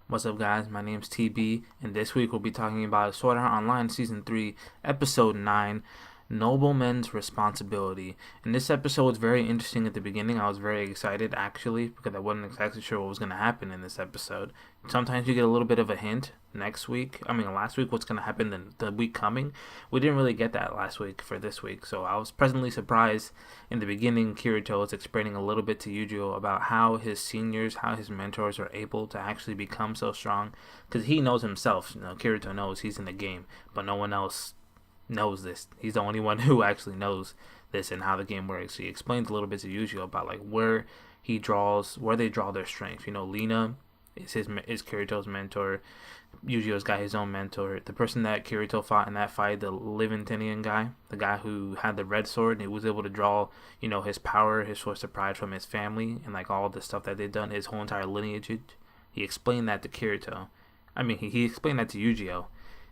What's up, guys? My name's TB, and this week we'll be talking about Sword Art Online Season 3, Episode 9, Nobleman's Responsibility. And this episode was very interesting at the beginning. I was very excited, actually, because I wasn't exactly sure what was going to happen in this episode. Sometimes you get a little bit of a hint last week, what's going to happen the week coming. We didn't really get that last week for this week, so I was pleasantly surprised. In the beginning, Kirito was explaining a little bit to Eugeo about how his seniors, how his mentors are able to actually become so strong, because he knows himself. Kirito knows he's in the game, but no one else knows this. He's the only one who actually knows this and how the game works. He explains a little bit to Eugeo about like where they draw their strength. Lina is Kirito's mentor. Eugeo's got his own mentor. The person that Kirito fought in that fight, the Liventinian guy, the guy who had the red sword, and he was able to draw, his power, his source of pride from his family, and like all the stuff that they've done, his whole entire lineage. He explained that to Kirito. He explained that to Eugeo,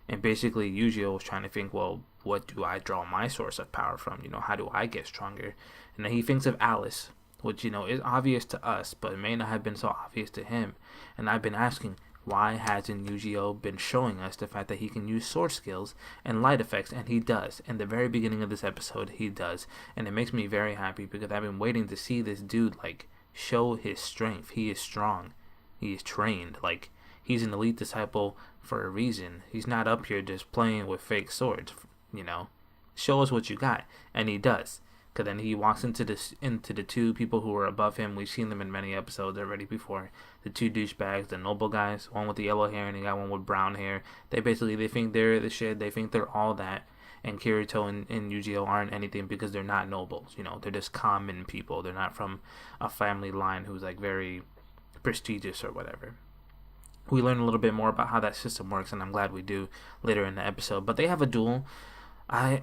and basically Eugeo was trying to think, well, what do I draw my source of power from? How do I get stronger? And then he thinks of Alice, which is obvious to us, but it may not have been so obvious to him. And I've been asking, why hasn't Eugeo been showing us the fact that he can use sword skills and light effects? And he does. In the very beginning of this episode, he does. And it makes me very happy because I've been waiting to see this dude, show his strength. He is strong. He is trained. He's an elite disciple for a reason. He's not up here just playing with fake swords, Show us what you got. And he does. Because then he walks into the two people who are above him. We've seen them in many episodes already before. The two douchebags, the noble guys, one with the yellow hair and the guy one with brown hair. They think they're the shit. They think they're all that. And Kirito and Eugeo aren't anything because they're not nobles. They're just common people. They're not from a family line who's very prestigious or whatever. We learn a little bit more about how that system works, and I'm glad we do later in the episode. But they have a duel. I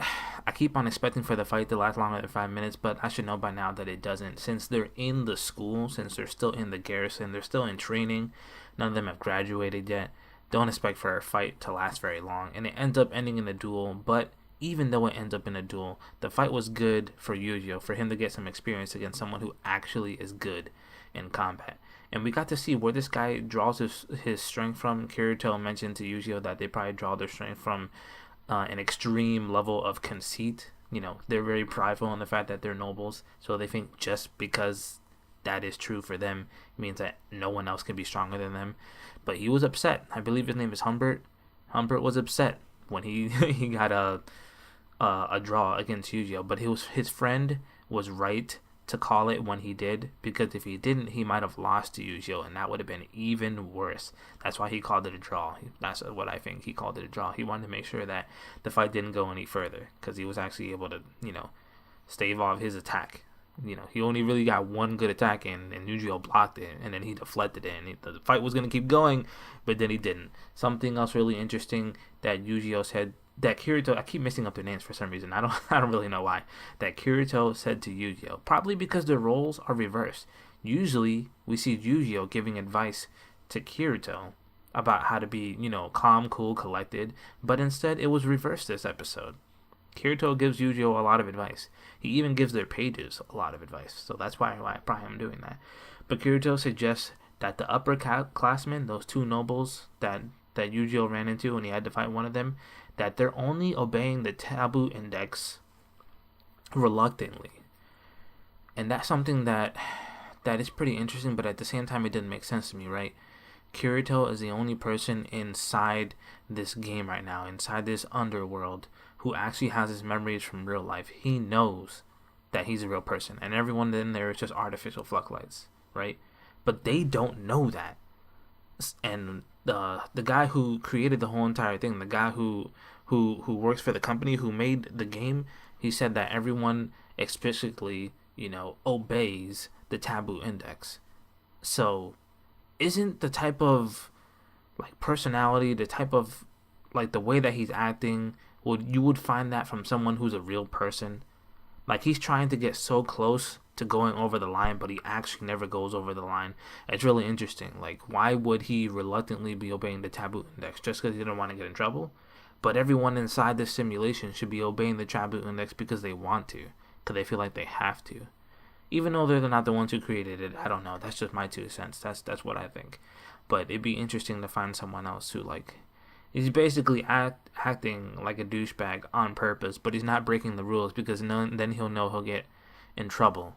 keep on expecting for the fight to last longer than 5 minutes, but I should know by now that it doesn't. Since they're in the school, since they're still in the garrison, they're still in training, none of them have graduated yet, don't expect for a fight to last very long. And it ends up ending in a duel, but even though it ends up in a duel, the fight was good for Eugeo, for him to get some experience against someone who actually is good in combat. And we got to see where this guy draws his strength from. Kirito mentioned to Eugeo that they probably draw their strength from an extreme level of conceit. They're very prideful in the fact that they're nobles, so they think just because that is true for them means that no one else can be stronger than them. But he was upset. I believe his name is Humbert. Humbert was upset when he got a draw against Eugeo, but his friend was right to call it when he did, because if he didn't, he might have lost to Eugeo, and that would have been even worse. That's why he called it a draw. That's what I think. He called it a draw. He wanted to make sure that the fight didn't go any further, because he was actually able to, stave off his attack. He only really got one good attack in, and Eugeo blocked it, and then he deflected it, and the fight was going to keep going, but then he didn't. Something else really interesting that Eugeo said, that Kirito, I keep messing up their names for some reason. I don't really know why. That Kirito said to Eugeo, probably because their roles are reversed. Usually, we see Eugeo giving advice to Kirito about how to be, calm, cool, collected, but instead it was reversed this episode. Kirito gives Eugeo a lot of advice. He even gives their pages a lot of advice. So that's why probably I'm doing that. But Kirito suggests that the upperclassmen, those two nobles that Eugeo ran into when he had to fight one of them, that they're only obeying the taboo index reluctantly. And that's something that is pretty interesting, but at the same time it didn't make sense to me, right? Kirito is the only person inside this game right now, inside this underworld, who actually has his memories from real life. He knows that he's a real person, and everyone in there is just artificial floodlights, right? But they don't know that. And the guy who created the whole entire thing, the guy who works for the company who made the game, he said that everyone explicitly, obeys the taboo index. So isn't the type of personality, the type of the way that he's acting, you would find that from someone who's a real person? He's trying to get so close to going over the line, but he actually never goes over the line. It's really interesting. Why would he reluctantly be obeying the taboo index? Just because he didn't want to get in trouble? But everyone inside this simulation should be obeying the taboo index because they want to, because they feel like they have to. Even though they're not the ones who created it, I don't know. That's just my 2 cents. That's what I think. but it'd be interesting to find someone else who like he's basically acting like a douchebag on purpose, but he's not breaking the rules because then he'll know he'll get in trouble.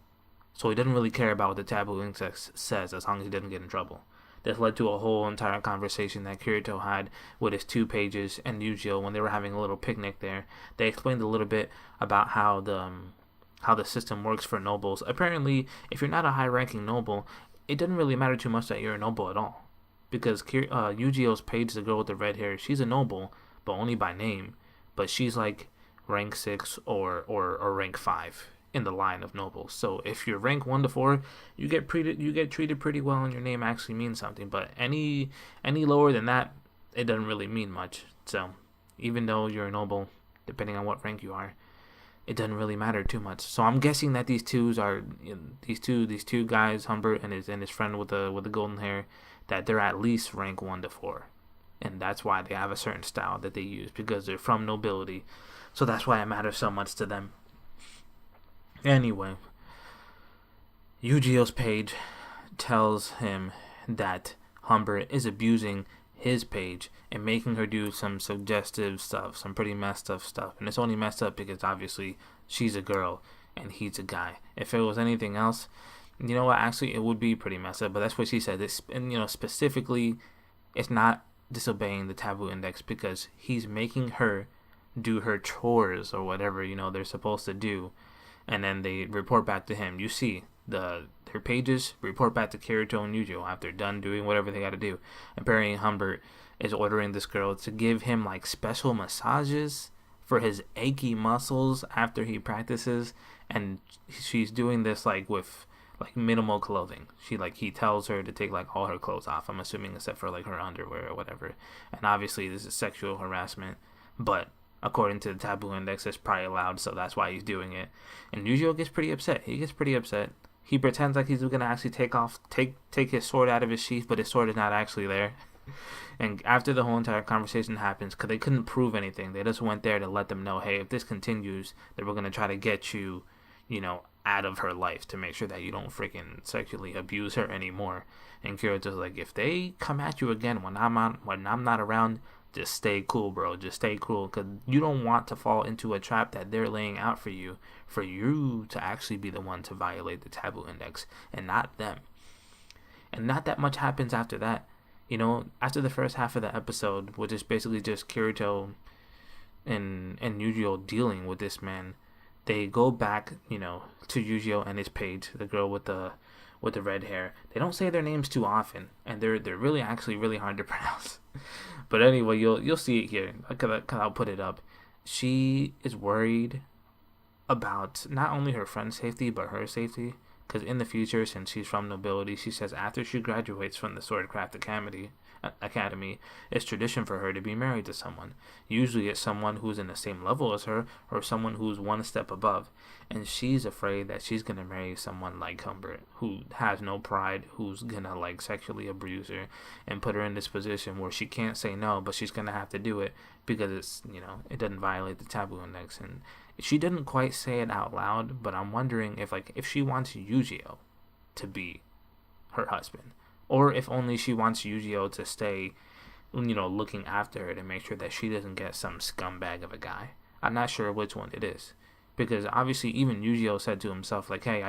So he doesn't really care about what the taboo index says as long as he doesn't get in trouble. This led to a whole entire conversation that Kirito had with his 2 pages and Eugeo when they were having a little picnic there. They explained a little bit about how the system works for nobles. Apparently, if you're not a high-ranking noble, it doesn't really matter too much that you're a noble at all. Because Eugeo's page, the girl with the red hair, she's a noble, but only by name. But she's like rank 6 or rank 5 in the line of nobles. So if you're rank 1 to 4, you get treated pretty well, and your name actually means something. But any lower than that, it doesn't really mean much. So even though you're a noble, depending on what rank you are, it doesn't really matter too much. So I'm guessing that these two guys, Humbert and his friend with the golden hair, that they're at least rank 1 to 4, and that's why they have a certain style that they use because they're from nobility. So that's why it matters so much to them. Anyway, Eugeo's page tells him that Humbert is abusing his page and making her do some suggestive stuff, some pretty messed up stuff. And it's only messed up because obviously she's a girl and he's a guy. If it was anything else, you know what, actually it would be pretty messed up, but that's what she said. And specifically, it's not disobeying the taboo index because he's making her do her chores or whatever, they're supposed to do. And then they report back to him. You see, their pages report back to Kirito and Eugeo after done doing whatever they got to do. Apparently, Humbert is ordering this girl to give him like special massages for his achy muscles after he practices, and she's doing this like with like minimal clothing. He tells her to take like all her clothes off, I'm assuming, except for like her underwear or whatever. And obviously this is sexual harassment, but according to the taboo index, it's probably allowed, so that's why he's doing it. And Eugeo gets pretty upset. He pretends like he's gonna actually take his sword out of his sheath, but his sword is not actually there. And after the whole entire conversation happens, because they couldn't prove anything, they just went there to let them know, hey, if this continues, then we're gonna try to get you, out of her life to make sure that you don't freaking sexually abuse her anymore. And Kirito's like, if they come at you again when I'm not around, just stay cool, bro. Just stay cool, because you don't want to fall into a trap that they're laying out for you to actually be the one to violate the taboo index and not them. And not that much happens after that. After the first half of the episode, which is basically just Kirito and Eugeo dealing with this man, they go back, to Eugeo and his page, the girl with the red hair. They don't say their names too often, and they're really actually really hard to pronounce. But anyway, you'll see it here. I'll put it up. She is worried about not only her friend's safety but her safety, because in the future, since she's from nobility, she says after she graduates from the Swordcraft Academy, it's tradition for her to be married to someone. Usually it's someone who's in the same level as her or someone who's one step above. And she's afraid that she's going to marry someone like Humbert, who has no pride, who's going to like sexually abuse her and put her in this position where she can't say no, but she's going to have to do it because it's, it doesn't violate the taboo index. And she didn't quite say it out loud, but I'm wondering if she wants Eugeo to be her husband, or if only she wants Eugeo to stay, looking after her to make sure that she doesn't get some scumbag of a guy. I'm not sure which one it is, because obviously even Eugeo said to himself, like, hey,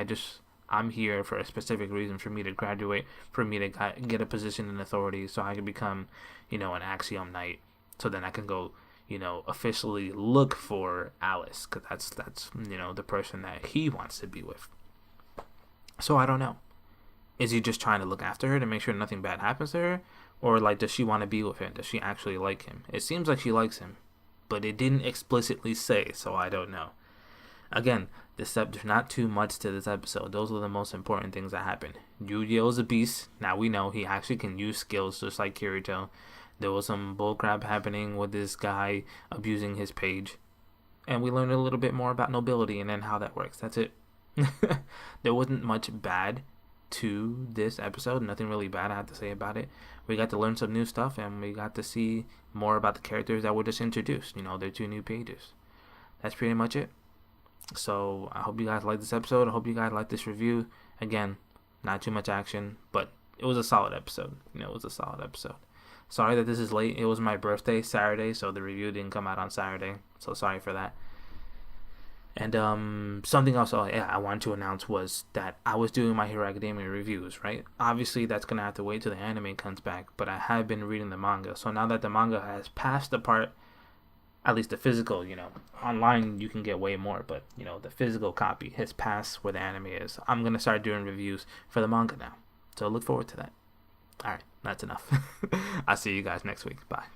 I'm here for a specific reason, for me to graduate, for me to get a position in authority so I can become, an Axiom Knight, so then I can go, officially look for Alice, because that's the person that he wants to be with. So I don't know. Is he just trying to look after her to make sure nothing bad happens to her? Or, does she want to be with him? Does she actually like him? It seems like she likes him, but it didn't explicitly say, so I don't know. Again, there's not too much to this episode. Those are the most important things that happen. Yu-Gi-Oh's a beast. Now we know he actually can use skills just like Kirito. There was some bullcrap happening with this guy abusing his page. And we learned a little bit more about nobility and then how that works. That's it. There wasn't much bad to this episode. Nothing really bad I have to say about it. We got to learn some new stuff, and we got to see more about the characters that were just introduced. Their 2 new pages. That's pretty much it. So I hope you guys like this episode. I hope you guys like this review. Again, not too much action, but it was a solid episode. It was a solid episode. Sorry that this is late. It was my birthday Saturday, so the review didn't come out on Saturday. So sorry for that. And something else I wanted to announce was that I was doing My Hero Academia reviews, right? Obviously, that's going to have to wait till the anime comes back, but I have been reading the manga. So now that the manga has passed the part, at least the physical, online you can get way more, but, the physical copy has passed where the anime is. I'm going to start doing reviews for the manga now. So look forward to that. All right, that's enough. I'll see you guys next week. Bye.